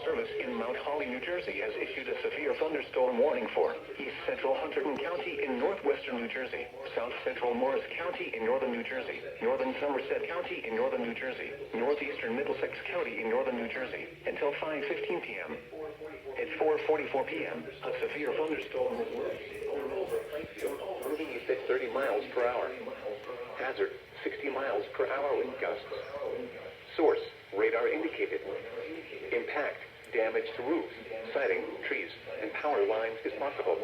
Service in Mount Holly, New Jersey has issued a severe thunderstorm warning for East Central Hunterdon County in northwestern New Jersey, South Central Morris County in northern New Jersey, northern Somerset County in northern New Jersey, northeastern Middlesex County in northern New Jersey, until 5:15 p.m. At 4:44 p.m., a severe thunderstorm was moving east at 30 miles per hour. Hazard, 60 miles per hour wind gusts. Source, radar indicated. Impact, damage to roofs, siding, trees, and power lines is possible.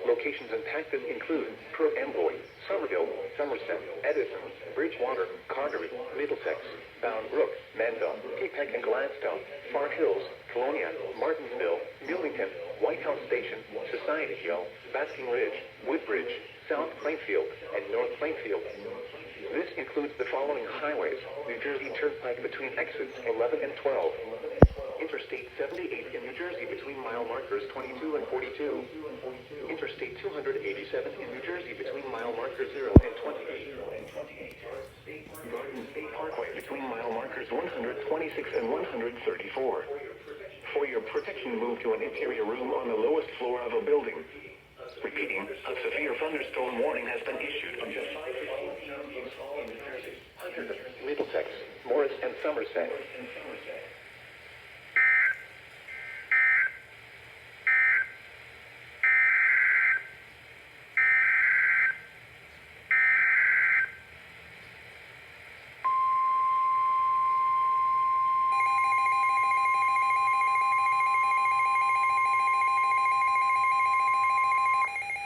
Locations impacted include Pearl Amboy, Somerville, Somerset, Edison, Bridgewater, Carteret, Middlesex, Bound Brook, Manville, Peapack and Gladstone, Far Hills, Colonia, Martinsville, Millington, White House Station, Society Hill, Basking Ridge, Woodbridge, South Plainfield, and North Plainfield. This includes the following highways: New Jersey Turnpike between exits 11 and 12. Interstate 78 in New Jersey between mile markers 22 and 42. Interstate 287 in New Jersey between mile markers 0 and 28. Garden State Parkway between mile markers 126 and 134. For your protection, move to an interior room on the lowest floor of a building. Repeating, a severe thunderstorm warning has been issued until 5:15 p.m. in New Jersey, Hunterdon, Middlesex, Morris, and Somerset.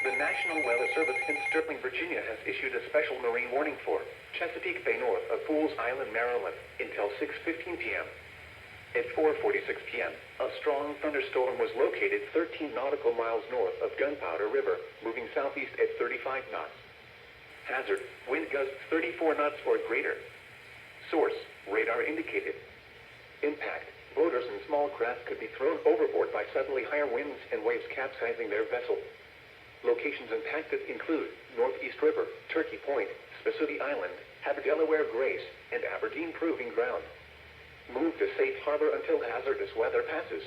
The National Weather Service in Sterling, Virginia has issued a special marine warning for Chesapeake Bay north of Fools Island, Maryland, until 6:15 p.m. At 4:46 p.m., a strong thunderstorm was located 13 nautical miles north of Gunpowder River, moving southeast at 35 knots. Hazard, wind gusts 34 knots or greater. Source, radar indicated. Impact, boaters and small craft could be thrown overboard by suddenly higher winds and waves capsizing their vessel. Locations impacted include Northeast River, Turkey Point, Spassuti Island, Delaware Grace, and Aberdeen Proving Ground. Move to safe harbor until hazardous weather passes.